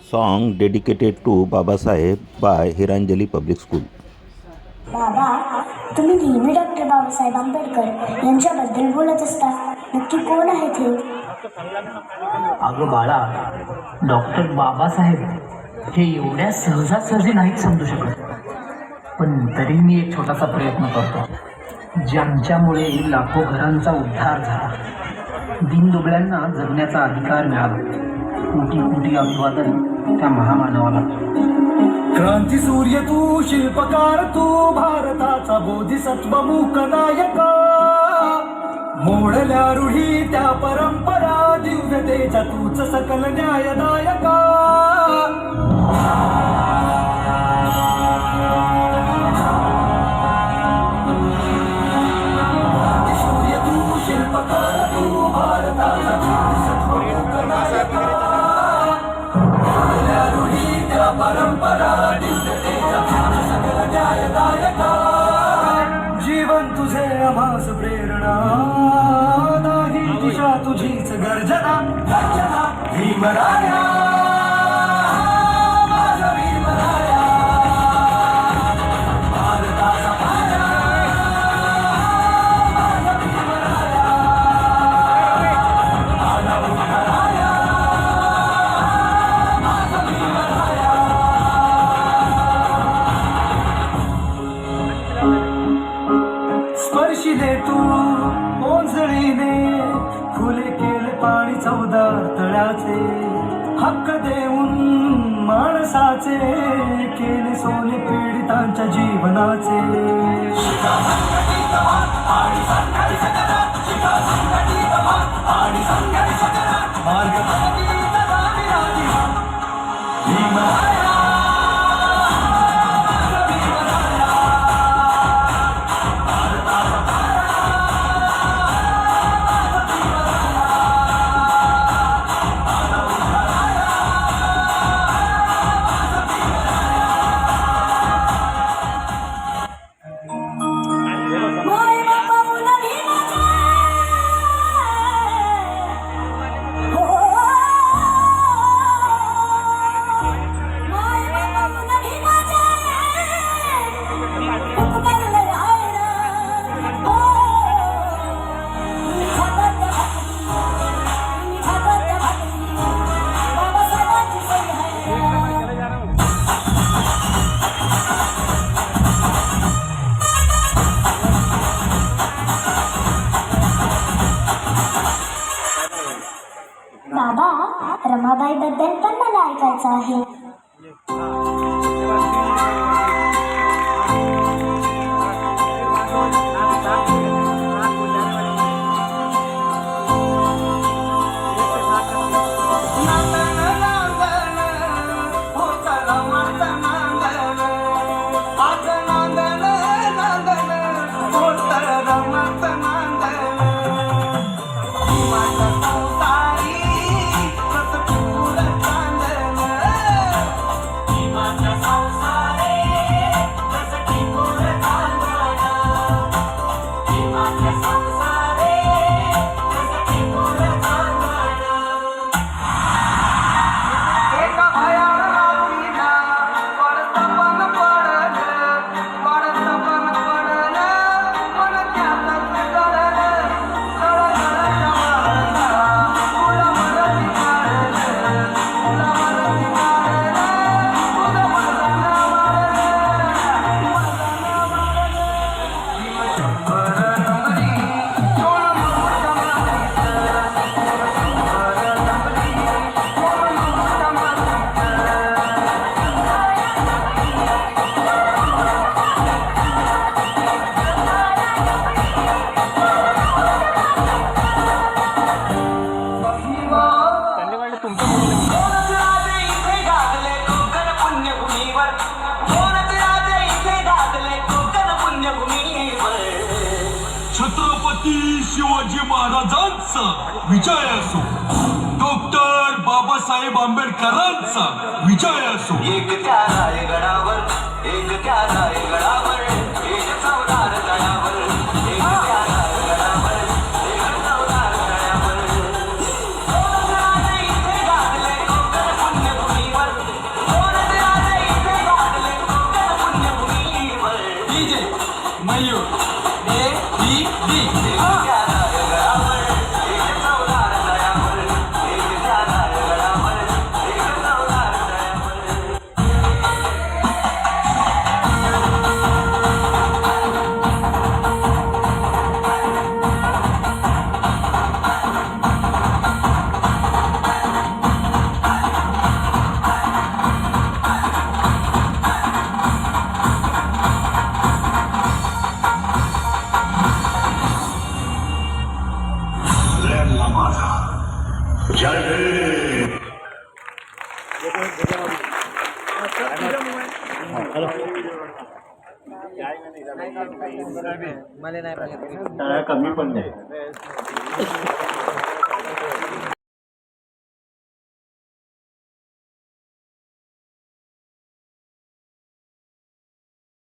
Song dedicated to Babasaheb by Hiranjali Public School. बाबा, तुम्ही नेहमी डॉक्टर बाबासाहेब आंबेडकर यांच्याबद्दल बोलत असता. नक्की कोण आहेत हे? अगं बाळा, डॉक्टर बाबासाहेब हे एवढ्या सहजासहजी नाहीत समजू शकत. पण तरी मी एक छोटासा प्रयत्न करतो, ज्यांच्यामुळे लाखो घरांचा उद्धार झाला, दीनदुबळ्यांना जगण्याचा अधिकार मिळाला. कोटी कोटी अभिवादन त्या महामानवाला. क्रांती सूर्य तू, शिल्पकार तू, भारताचा बोधिसत्व मूकनायका. मोडल्या रूढी त्या परंपरा, दिव्यतेच्या तूच सकल न्यायदायका. सूर्य तू, शिल्पकार तू, भारताचा बोधिसत्व मूकनायका. मोडल्या रूढी त्या परंपरा, दिव्यतेच्या तूच सकल न्यायदायका. जीवन तुझे आभास प्रेरणा, नाही दिशा तुझीच गर्जना. गर्जना भीमराया, माझा भीमराया, भारताचा माया, माझा भीमराया, माझा भीमराया, माझा भीमराया. स्पर्शिले तू ओंजळीने, खुले केले पाणी चौदार तळ्याचे. हक्क देऊन माणसाचे, केले सोने पीडितांच्या जीवनाचे. शिका संघटित व्हा आणि संघटित करा, शिका संघटित व्हा आणि संघटित करा. मार्ग प्रगतीत राजी व्हा. भीमराया, भीमराया, भारताचा माय बाप्पा मुला भीमाचे. हो, माय बाप्पा मुला भीमाचे. उपकारले रायरा. हो, खातात त्या भाकरी, खातात त्या भाकरी. बाबासाहेबांची सही आहे. बाबा, रमाबाई बद्दल पण मला ऐकायचं आहे. छत्रपती शिवाजी महाराजांचा विजय असो, डॉक्टर बाबासाहेब आंबेडकरांचा विजय असो. एक त्या रायगडावर, एक त्या रायगडावर, एक चौदार तळ्यावर, एक त्या रायगडावर, एक चौदार तळ्यावर. इथे गाडले कोकण पुण्यभूमीवर. मला नाही